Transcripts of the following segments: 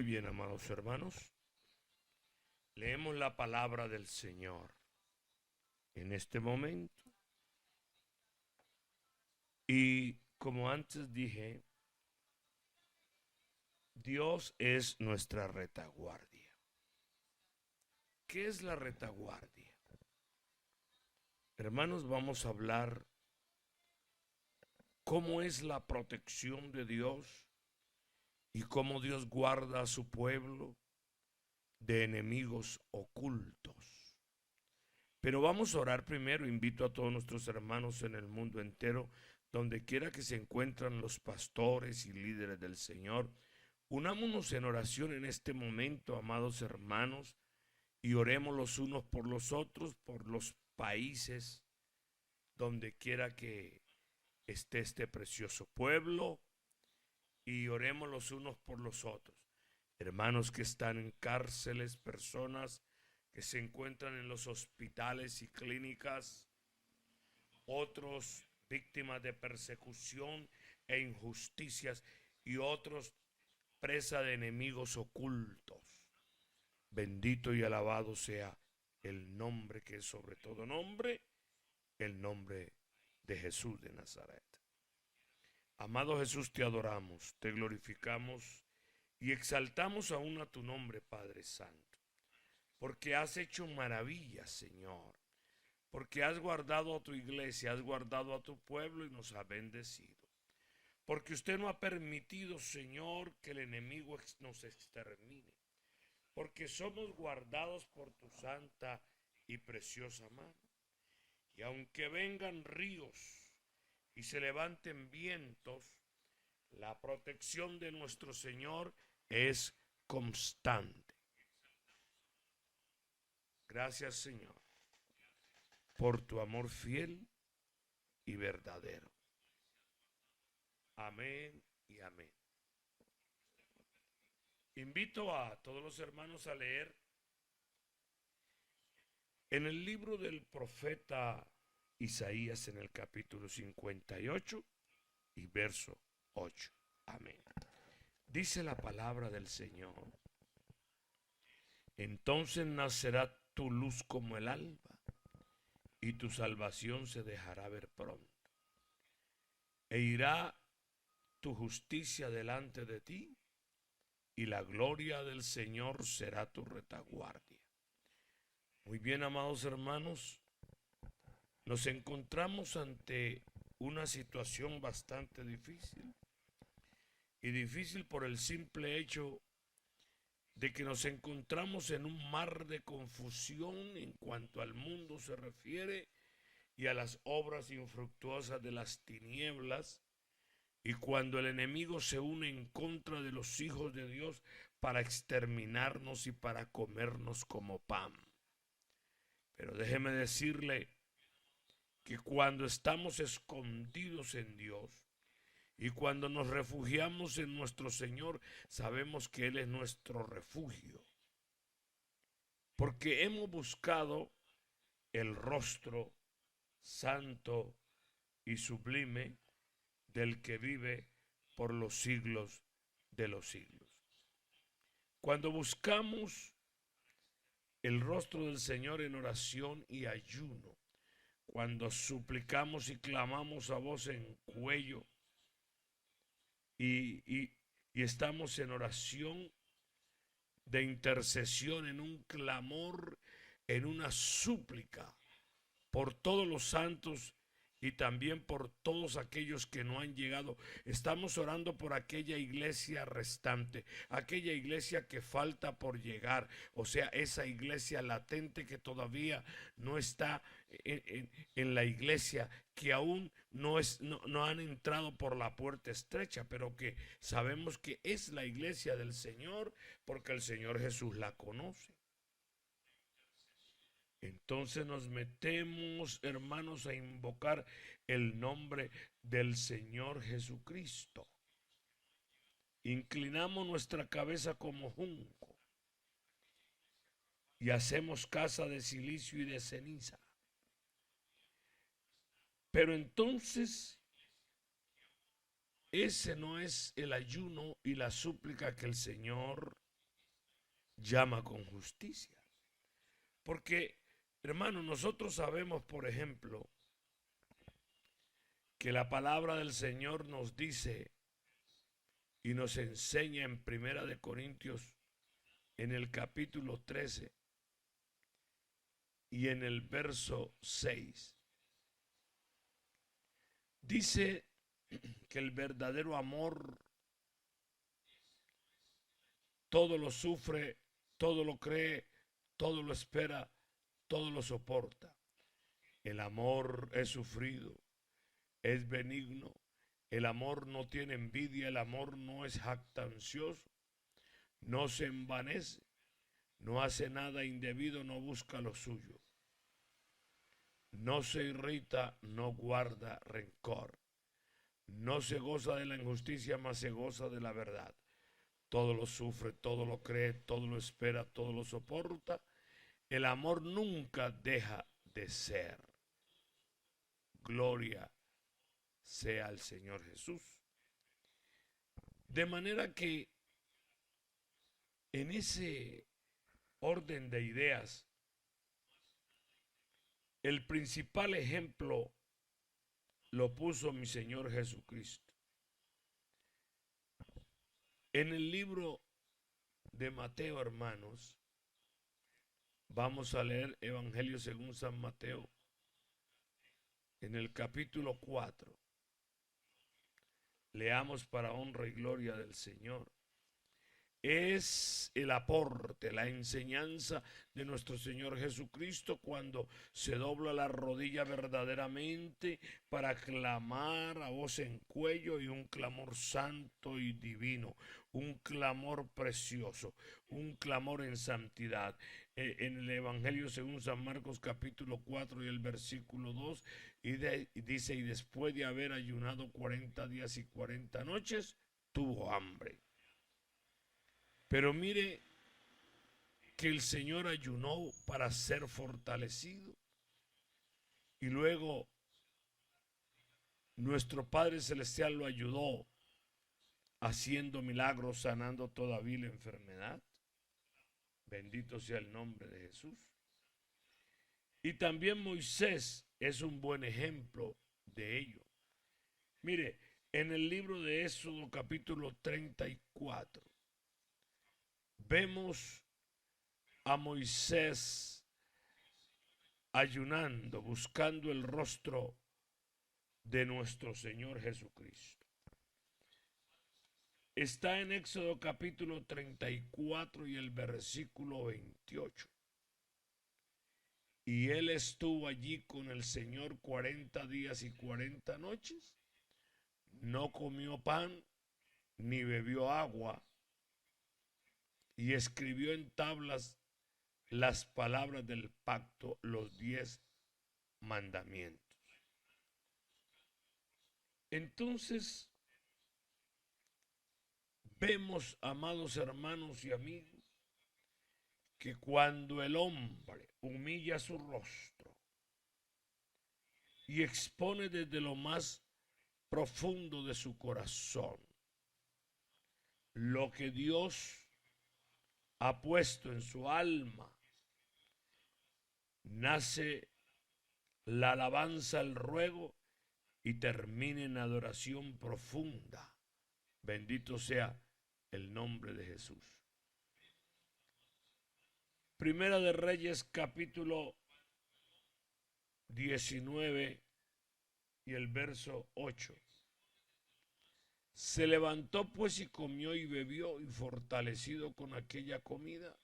Muy bien, amados hermanos. Leemos la palabra del Señor en este momento. Y como antes dije, Dios es nuestra retaguardia. ¿Qué es la retaguardia? Hermanos, vamos a hablar cómo es la protección de Dios y cómo Dios guarda a su pueblo de enemigos ocultos. Pero vamos a orar primero. Invito a todos nuestros hermanos en el mundo entero, donde quiera que se encuentran los pastores y líderes del Señor. Unámonos en oración en este momento, amados hermanos, y oremos los unos por los otros, por los países, donde quiera que esté este precioso pueblo, y oremos los unos por los otros. Hermanos que están en cárceles, personas que se encuentran en los hospitales y clínicas, otros víctimas de persecución e injusticias y otros presa de enemigos ocultos. Bendito y alabado sea el nombre que es sobre todo nombre, el nombre de Jesús de Nazaret. Amado Jesús, te adoramos, te glorificamos y exaltamos aún a tu nombre, Padre Santo, porque has hecho maravillas, Señor, porque has guardado a tu iglesia, has guardado a tu pueblo y nos ha bendecido. Porque usted no ha permitido, Señor, que el enemigo nos extermine. Porque somos guardados por tu santa y preciosa mano. Y aunque vengan ríos y se levanten vientos, la protección de nuestro Señor es constante. Gracias, Señor, por tu amor fiel y verdadero. Amén y amén. Invito a todos los hermanos a leer en el libro del profeta Isaías, en el capítulo 58 y verso 8. Amén. Dice la palabra del Señor: entonces nacerá tu luz como el alba, y tu salvación se dejará ver pronto. E irá tu justicia delante de ti, y la gloria del Señor será tu retaguardia. Muy bien, amados hermanos, nos encontramos ante una situación bastante difícil. Y difícil por el simple hecho de que nos encontramos en un mar de confusión en cuanto al mundo se refiere y a las obras infructuosas de las tinieblas, y cuando el enemigo se une en contra de los hijos de Dios para exterminarnos y para comernos como pan. Pero déjeme decirle que cuando estamos escondidos en Dios y cuando nos refugiamos en nuestro Señor, sabemos que Él es nuestro refugio, porque hemos buscado el rostro santo y sublime del que vive por los siglos de los siglos. Cuando buscamos el rostro del Señor en oración y ayuno, cuando suplicamos y clamamos a voz en cuello y estamos en oración de intercesión, en un clamor, en una súplica por todos los santos y también por todos aquellos que no han llegado. Estamos orando por aquella iglesia restante, aquella iglesia que falta por llegar, o sea, esa iglesia latente que todavía no está en la iglesia, que aún no han entrado por la puerta estrecha, pero que sabemos que es la iglesia del Señor porque el Señor Jesús la conoce. Entonces nos metemos, hermanos, a invocar el nombre del Señor Jesucristo. Inclinamos nuestra cabeza como junco y hacemos casa de silicio y de ceniza. Pero entonces ese no es el ayuno y la súplica que el Señor llama con justicia. Porque, hermano, nosotros sabemos, por ejemplo, que la palabra del Señor nos dice y nos enseña en Primera de Corintios, en el capítulo 13 y en el verso 6. Dice que el verdadero amor todo lo sufre, todo lo cree, todo lo espera, todo lo soporta. El amor es sufrido, es benigno, el amor no tiene envidia, el amor no es jactancioso, no se envanece, no hace nada indebido, no busca lo suyo, no se irrita, no guarda rencor, no se goza de la injusticia, mas se goza de la verdad. Todo lo sufre, todo lo cree, todo lo espera, todo lo soporta. El amor nunca deja de ser. Gloria sea al Señor Jesús. De manera que en ese orden de ideas, el principal ejemplo lo puso mi Señor Jesucristo. En el libro de Mateo, hermanos, vamos a leer Evangelio según San Mateo, en el capítulo 4. Leamos para honra y gloria del Señor. Es el aporte, la enseñanza de nuestro Señor Jesucristo cuando se dobla la rodilla verdaderamente para clamar a voz en cuello, y un clamor santo y divino, un clamor precioso, un clamor en santidad. En el Evangelio según San Marcos capítulo 4 y el versículo 2, y dice, y después de haber ayunado 40 días y 40 noches, tuvo hambre. Pero mire que el Señor ayunó para ser fortalecido, y luego nuestro Padre Celestial lo ayudó haciendo milagros, sanando toda vil enfermedad. Bendito sea el nombre de Jesús. Y también Moisés es un buen ejemplo de ello. Mire, en el libro de Éxodo capítulo 34, vemos a Moisés ayunando, buscando el rostro de nuestro Señor Jesucristo. Está en Éxodo capítulo 34 y el versículo 28. Y él estuvo allí con el Señor 40 días y 40 noches. No comió pan ni bebió agua, y escribió en tablas las palabras del pacto, los 10 mandamientos. Entonces, vemos, amados hermanos y amigos, que cuando el hombre humilla su rostro y expone desde lo más profundo de su corazón lo que Dios ha puesto en su alma, nace la alabanza, el ruego, y termina en adoración profunda. Bendito sea el nombre de Jesús. Primera de Reyes capítulo 19 y el verso 8. Se levantó pues y comió y bebió, y fortalecido con aquella comida,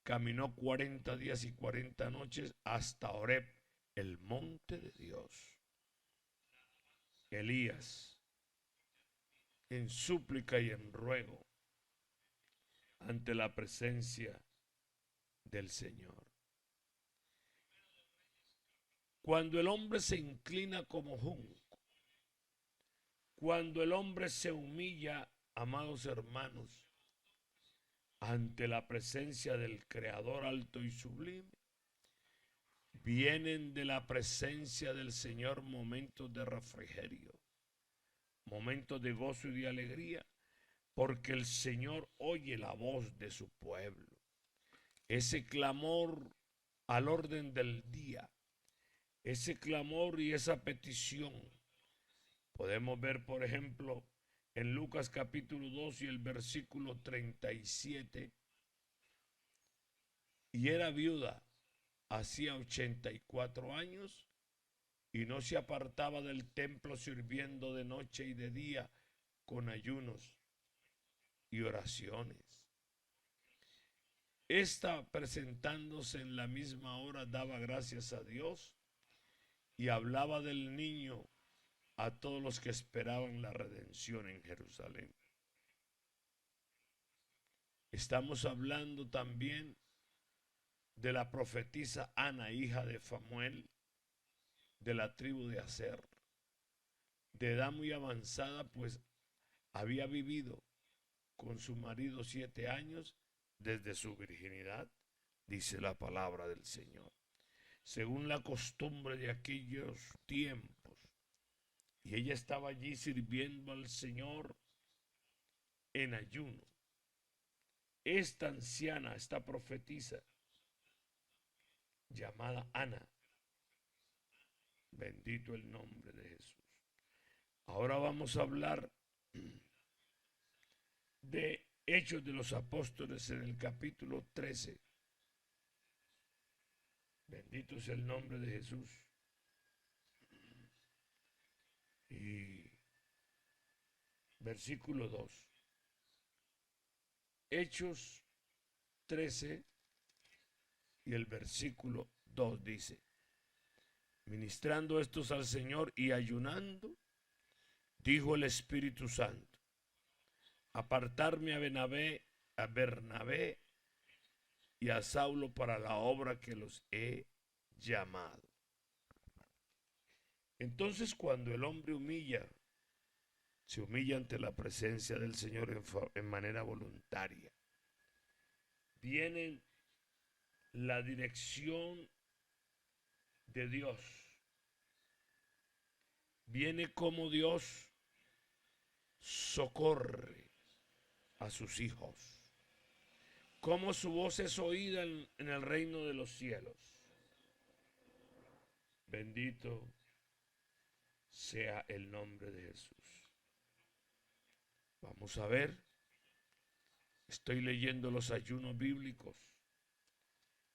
caminó 40 días y 40 noches hasta Horeb, el monte de Dios. Elías, en súplica y en ruego ante la presencia del Señor. Cuando el hombre se inclina como junco, cuando el hombre se humilla, amados hermanos, ante la presencia del Creador alto y sublime, vienen de la presencia del Señor momentos de refrigerio, momentos de gozo y de alegría, porque el Señor oye la voz de su pueblo. ese clamor al orden del día, ese clamor y esa petición. Podemos ver, por ejemplo, en Lucas capítulo 2 y el versículo 37, y era viuda hacía 84 años y no se apartaba del templo sirviendo de noche y de día con ayunos y oraciones. Esta, presentándose en la misma hora, daba gracias a Dios y hablaba del niño a todos los que esperaban la redención en Jerusalén. Estamos hablando también de la profetisa Ana, hija de Famuel, de la tribu de Aser, de edad muy avanzada, pues había vivido con su marido 7 años desde su virginidad, dice la palabra del Señor, según la costumbre de aquellos tiempos. Y ella estaba allí sirviendo al Señor en ayuno. Esta anciana, esta profetisa, llamada Ana, bendito el nombre de Jesús. Ahora vamos a hablar de Hechos de los Apóstoles en el capítulo 13. Bendito es el nombre de Jesús. Y versículo 2. Hechos 13 y el versículo 2 dice: ministrando estos al Señor y ayunando, dijo el Espíritu Santo: apartarme a Bernabé y a Saulo para la obra que los he llamado. Entonces, cuando el hombre se humilla ante la presencia del Señor en manera voluntaria, viene la dirección de Dios. Viene como Dios socorre a sus hijos. Como su voz es oída en el reino de los cielos. Bendito sea el nombre de Jesús. Vamos a ver. Estoy leyendo los ayunos bíblicos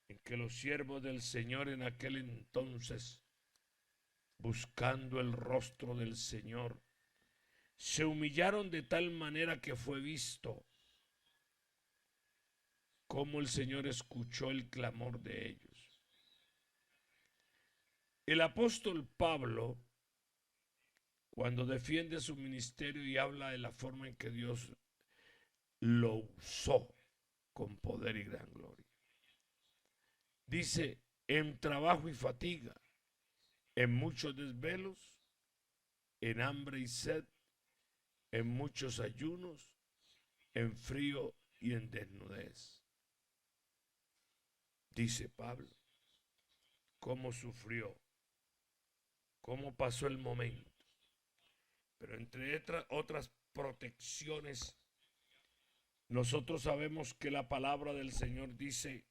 en que los siervos del Señor en aquel entonces, buscando el rostro del Señor, se humillaron de tal manera que fue visto cómo el Señor escuchó el clamor de ellos. El apóstol Pablo, cuando defiende su ministerio y habla de la forma en que Dios lo usó con poder y gran gloria, dice: en trabajo y fatiga, en muchos desvelos, en hambre y sed, en muchos ayunos, en frío y en desnudez. Dice Pablo, cómo sufrió, cómo pasó el momento. Pero entre otras protecciones, nosotros sabemos que la palabra del Señor dice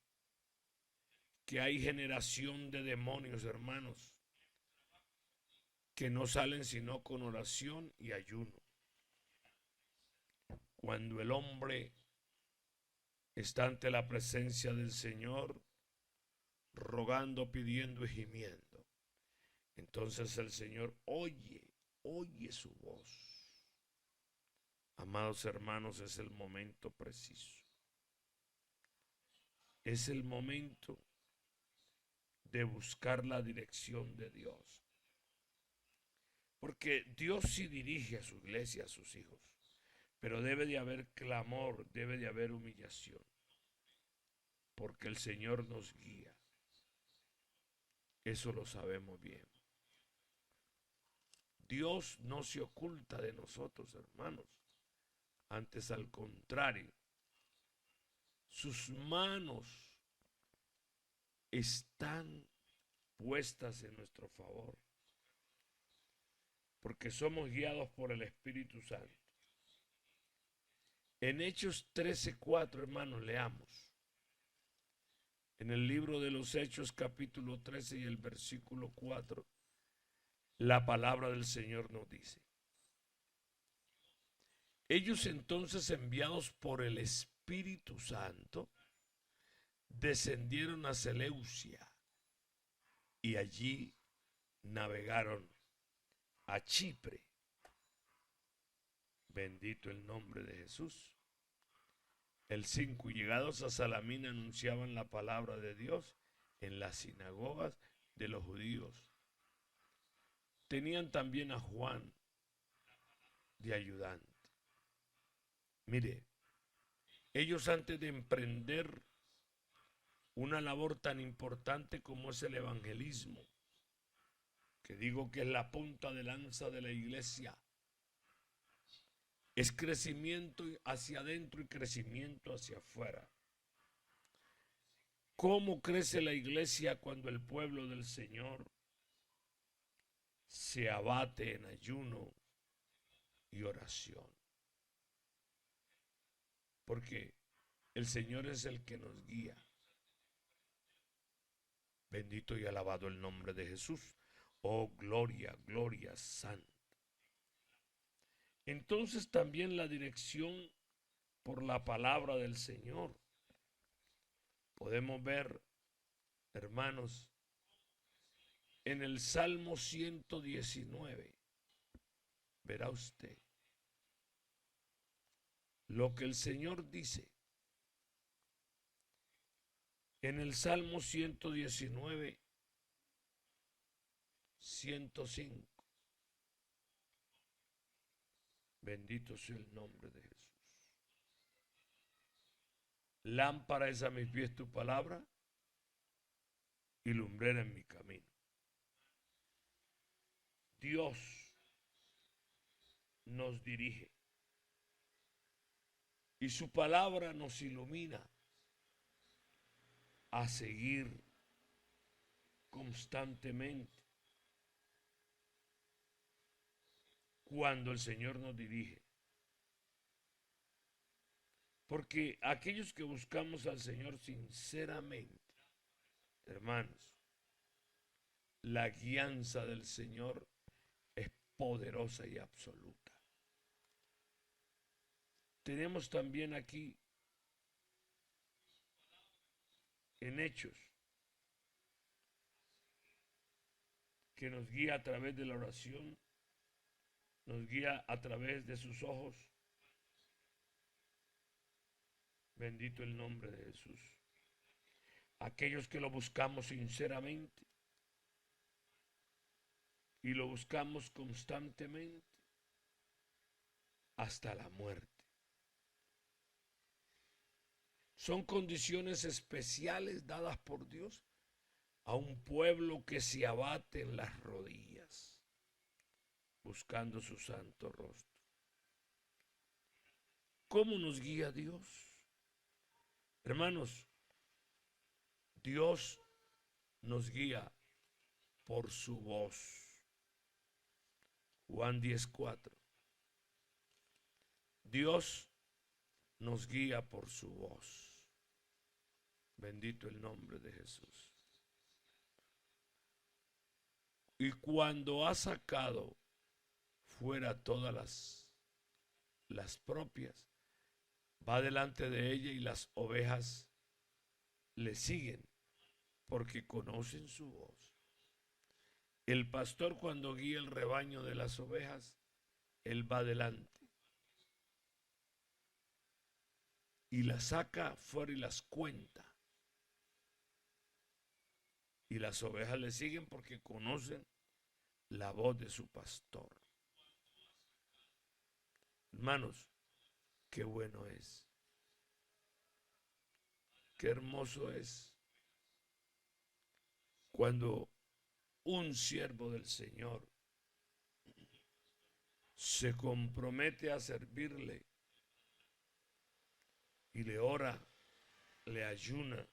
que hay generación de demonios, hermanos, que no salen sino con oración y ayuno. Cuando el hombre está ante la presencia del Señor, rogando, pidiendo y gimiendo, entonces el Señor oye su voz. Amados hermanos, es el momento preciso. Es el momento de buscar la dirección de Dios. Porque Dios sí dirige a su iglesia, a sus hijos. Pero debe de haber clamor, debe de haber humillación. Porque el Señor nos guía. Eso lo sabemos bien. Dios no se oculta de nosotros, hermanos. Antes, al contrario, sus manos están puestas en nuestro favor, porque somos guiados por el Espíritu Santo. En Hechos 13:4, hermanos, leamos: En el libro de los Hechos, capítulo 13 y el versículo 4, la palabra del Señor nos dice: ellos entonces, enviados por el Espíritu Santo, descendieron a Seleucia y allí navegaron a Chipre. Bendito el nombre de Jesús. El 5, y llegados a Salamina anunciaban la palabra de Dios en las sinagogas de los judíos. Tenían también a Juan de ayudante. Mire, ellos, antes de emprender una labor tan importante como es el evangelismo, que digo que es la punta de lanza de la iglesia, es crecimiento hacia adentro y crecimiento hacia afuera. ¿Cómo crece la iglesia cuando el pueblo del Señor se abate en ayuno y oración? Porque el Señor es el que nos guía. Bendito y alabado el nombre de Jesús. Oh, gloria, gloria santa. Entonces también la dirección por la palabra del Señor. Podemos ver, hermanos, en el Salmo 119, verá usted lo que el Señor dice. En el Salmo 119, 105. Bendito sea el nombre de Jesús. Lámpara es a mis pies tu palabra y lumbrera en mi camino. Dios nos dirige y su palabra nos ilumina a seguir constantemente cuando el Señor nos dirige. Porque aquellos que buscamos al Señor sinceramente, hermanos, la guianza del Señor es poderosa y absoluta. Tenemos también aquí en Hechos que nos guía a través de la oración, nos guía a través de sus ojos. Bendito el nombre de Jesús. Aquellos que lo buscamos sinceramente y lo buscamos constantemente hasta la muerte. Son condiciones especiales dadas por Dios a un pueblo que se abate en las rodillas, buscando su santo rostro. ¿Cómo nos guía Dios? Hermanos, Dios nos guía por su voz. Juan 10:4. Dios nos guía por su voz. Bendito el nombre de Jesús. Y cuando ha sacado fuera todas las propias, va delante de ella y las ovejas le siguen porque conocen su voz. El pastor, cuando guía el rebaño de las ovejas, él va delante y las saca fuera y las cuenta. Y las ovejas le siguen porque conocen la voz de su pastor. Hermanos, qué bueno es. Qué hermoso es cuando un siervo del Señor se compromete a servirle y le ora, le ayuna,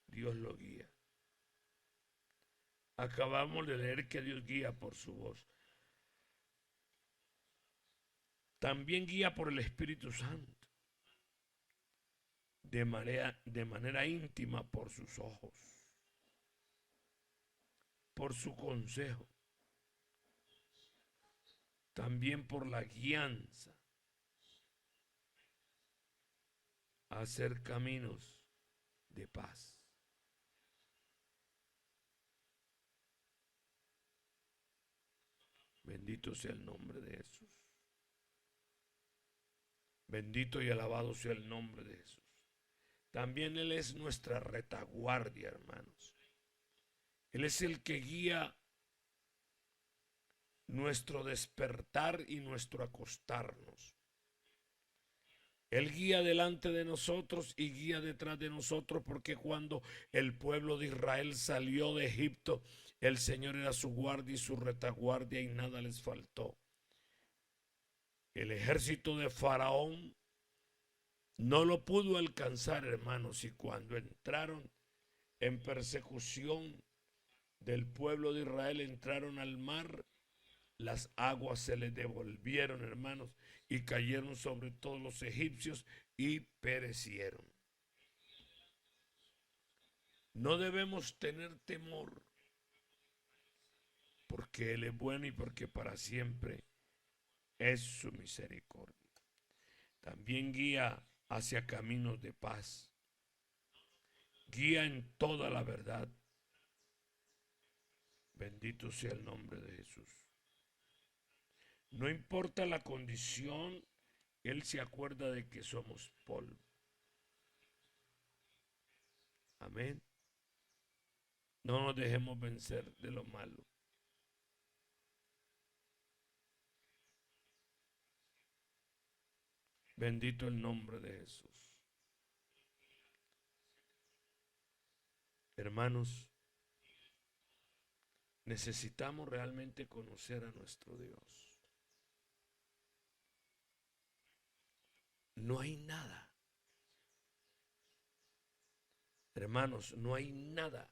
Dios lo guía. Acabamos de leer que Dios guía por su voz. También guía por el Espíritu Santo. de manera íntima por sus ojos, por su consejo, también por la guianza a hacer caminos de paz. Bendito sea el nombre de Jesús. Bendito y alabado sea el nombre de Jesús. También Él es nuestra retaguardia, hermanos. Él es el que guía nuestro despertar y nuestro acostarnos. Él guía delante de nosotros y guía detrás de nosotros, porque cuando el pueblo de Israel salió de Egipto, el Señor era su guardia y su retaguardia y nada les faltó. El ejército de Faraón no lo pudo alcanzar, hermanos, y cuando entraron en persecución del pueblo de Israel, entraron al mar, las aguas se les devolvieron, hermanos, y cayeron sobre todos los egipcios y perecieron. No debemos tener temor, porque Él es bueno y porque para siempre es su misericordia. También guía hacia caminos de paz. Guía en toda la verdad. Bendito sea el nombre de Jesús. No importa la condición, Él se acuerda de que somos polvo. Amén. No nos dejemos vencer de lo malo. Bendito el nombre de Jesús. Hermanos, necesitamos realmente conocer a nuestro Dios. No hay nada. Hermanos, no hay nada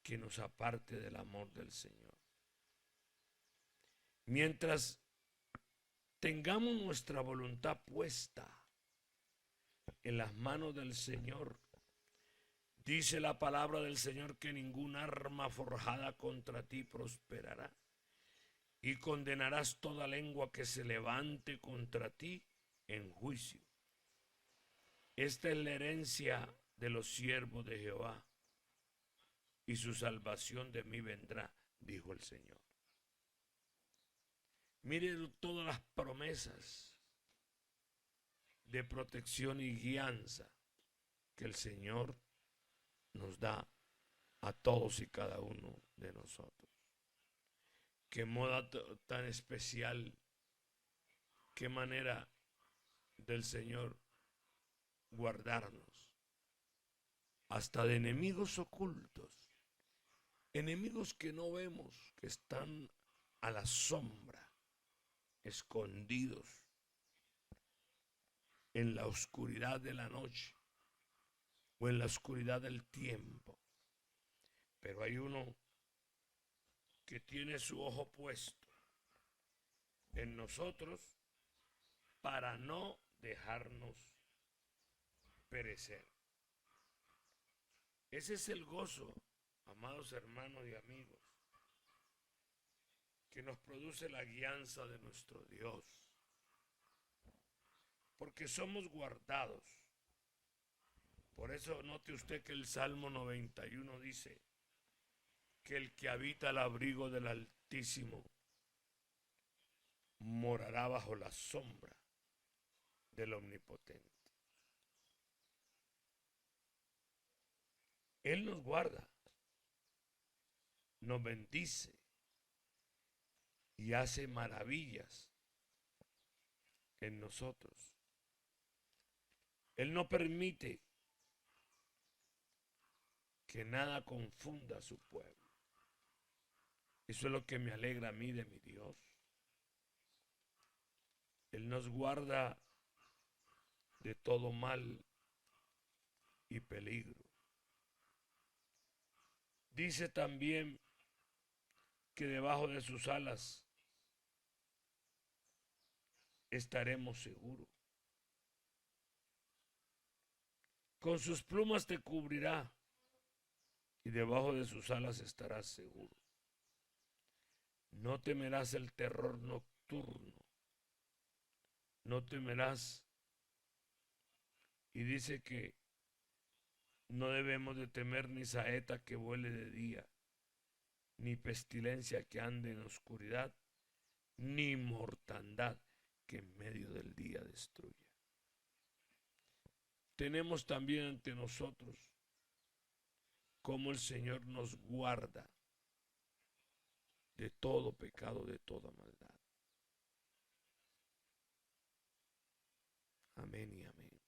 que nos aparte del amor del Señor. Mientras tengamos nuestra voluntad puesta en las manos del Señor, dice la palabra del Señor que ningún arma forjada contra ti prosperará, y condenarás toda lengua que se levante contra ti en juicio. Esta es la herencia de los siervos de Jehová, y su salvación de mí vendrá, dijo el Señor. Miren todas las promesas de protección y guianza que el Señor nos da a todos y cada uno de nosotros. Qué moda tan especial, qué manera del Señor guardarnos, hasta de enemigos ocultos, enemigos que no vemos, que están a la sombra, escondidos en la oscuridad de la noche o en la oscuridad del tiempo. Pero hay uno que tiene su ojo puesto en nosotros para no dejarnos perecer. Ese es el gozo, amados hermanos y amigos, que nos produce la guianza de nuestro Dios. Porque somos guardados. Por eso note usted que el Salmo 91 dice que el que habita al abrigo del Altísimo morará bajo la sombra del Omnipotente. Él nos guarda, nos bendice y hace maravillas en nosotros. Él no permite que nada confunda a su pueblo. Eso es lo que me alegra a mí de mi Dios. Él nos guarda de todo mal y peligro. Dice también que debajo de sus alas estaremos seguros. Con sus plumas te cubrirá y debajo de sus alas estarás seguro. No temerás el terror nocturno, no temerás. Y dice que no debemos de temer ni saeta que vuele de día, ni pestilencia que ande en oscuridad, ni mortandad que en medio del día destruya. Tenemos también ante nosotros cómo el Señor nos guarda de todo pecado, de toda maldad. Amén y amén.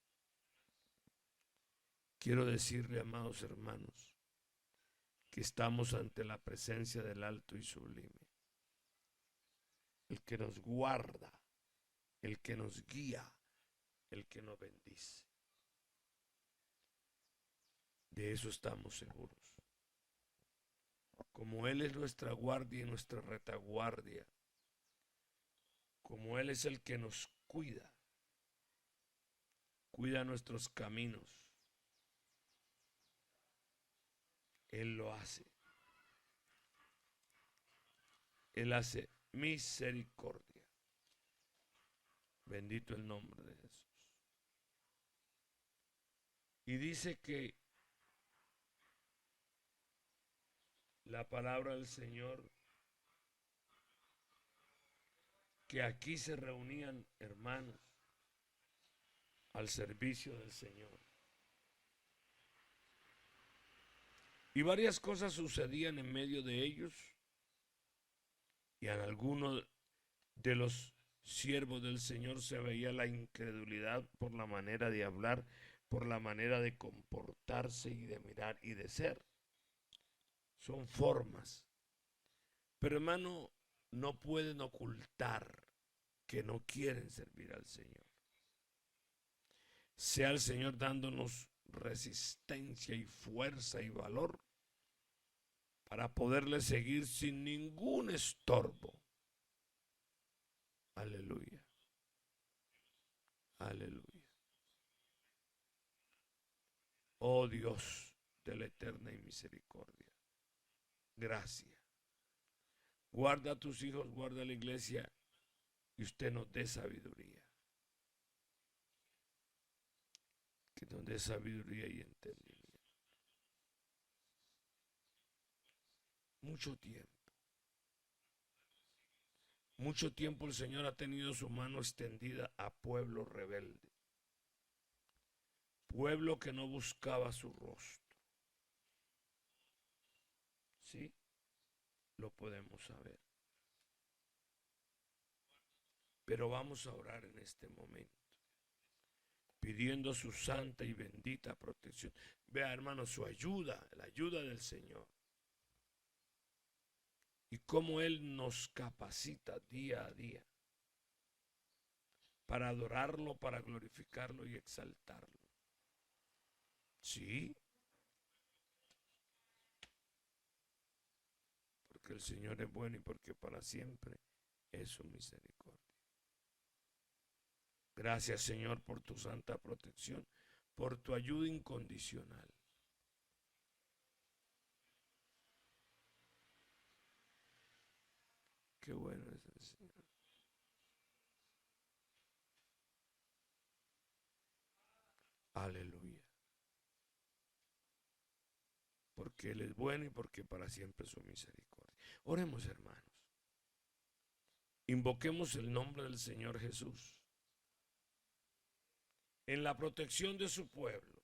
Quiero decirle, amados hermanos, que estamos ante la presencia del alto y sublime, el que nos guarda, el que nos guía, el que nos bendice. De eso estamos seguros. Como Él es nuestra guardia y nuestra retaguardia, como Él es el que nos cuida, cuida nuestros caminos, Él lo hace. Él hace misericordia. Bendito el nombre de Jesús. Y dice que la palabra del Señor, que aquí se reunían hermanos al servicio del Señor. Y varias cosas sucedían en medio de ellos, y en algunos de los siervos del Señor se veía la incredulidad por la manera de hablar, por la manera de comportarse y de mirar y de ser. Son formas. Pero hermano, no pueden ocultar que no quieren servir al Señor. Sea el Señor dándonos resistencia y fuerza y valor para poderle seguir sin ningún estorbo. Aleluya. Aleluya. Oh Dios de la eterna y misericordia. Gracias. Guarda a tus hijos, guarda la iglesia y usted nos dé sabiduría. Que nos dé sabiduría y entendimiento. Mucho tiempo el Señor ha tenido su mano extendida a pueblo rebelde. Pueblo que no buscaba su rostro. ¿Sí? Lo podemos saber. Pero vamos a orar en este momento, pidiendo su santa y bendita protección. Vea, hermano, su ayuda, la ayuda del Señor. Y cómo Él nos capacita día a día para adorarlo, para glorificarlo y exaltarlo. Sí. Porque el Señor es bueno y porque para siempre es su misericordia. Gracias, Señor, por tu santa protección, por tu ayuda incondicional. Qué bueno es el Señor. Aleluya. Porque Él es bueno y porque para siempre es su misericordia. Oremos, hermanos. Invoquemos el nombre del Señor Jesús en la protección de su pueblo.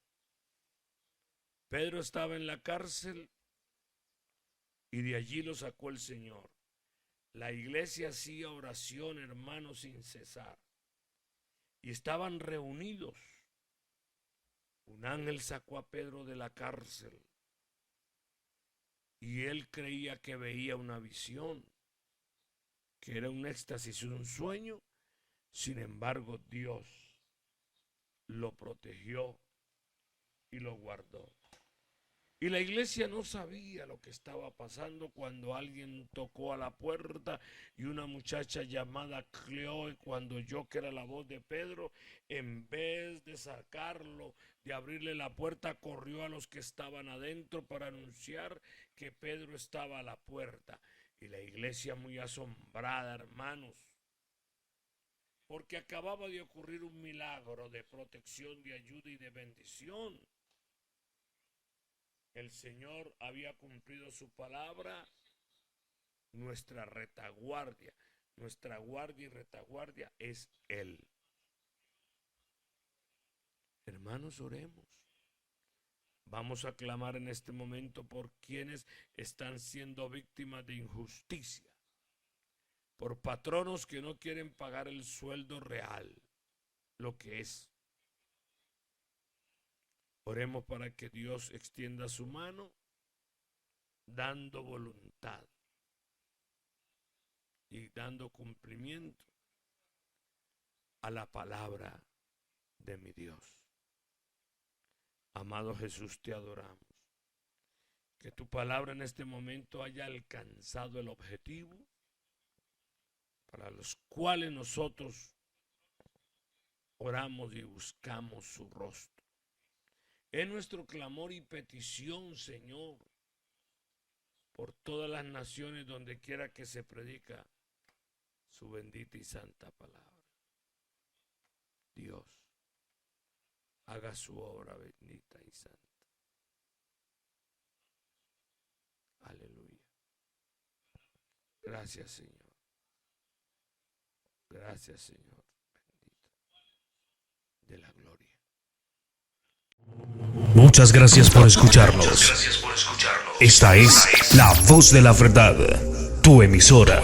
Pedro estaba en la cárcel y de allí lo sacó el Señor. La iglesia hacía oración, hermanos, sin cesar. Y estaban reunidos. Un ángel sacó a Pedro de la cárcel. Y él creía que veía una visión, que era un éxtasis, un sueño. Sin embargo, Dios lo protegió y lo guardó. Y la iglesia no sabía lo que estaba pasando cuando alguien tocó a la puerta y una muchacha llamada Cleoe, cuando oyó que era la voz de Pedro, en vez de sacarlo, de abrirle la puerta, corrió a los que estaban adentro para anunciar que Pedro estaba a la puerta. Y la iglesia muy asombrada, hermanos, porque acababa de ocurrir un milagro de protección, de ayuda y de bendición. El Señor había cumplido su palabra, nuestra retaguardia, nuestra guardia y retaguardia es Él. Hermanos, oremos. Vamos a clamar en este momento por quienes están siendo víctimas de injusticia, por patronos que no quieren pagar el sueldo real, lo que es. Oremos para que Dios extienda su mano, dando voluntad y dando cumplimiento a la palabra de mi Dios. Amado Jesús, te adoramos. Que tu palabra en este momento haya alcanzado el objetivo para los cuales nosotros oramos y buscamos su rostro. Es nuestro clamor y petición, Señor, por todas las naciones donde quiera que se predica su bendita y santa palabra. Dios, haga su obra bendita y santa. Aleluya. Gracias, Señor. Gracias, Señor. Bendito de la gloria. Muchas gracias por escucharnos. Esta es La Voz de la Verdad, tu emisora.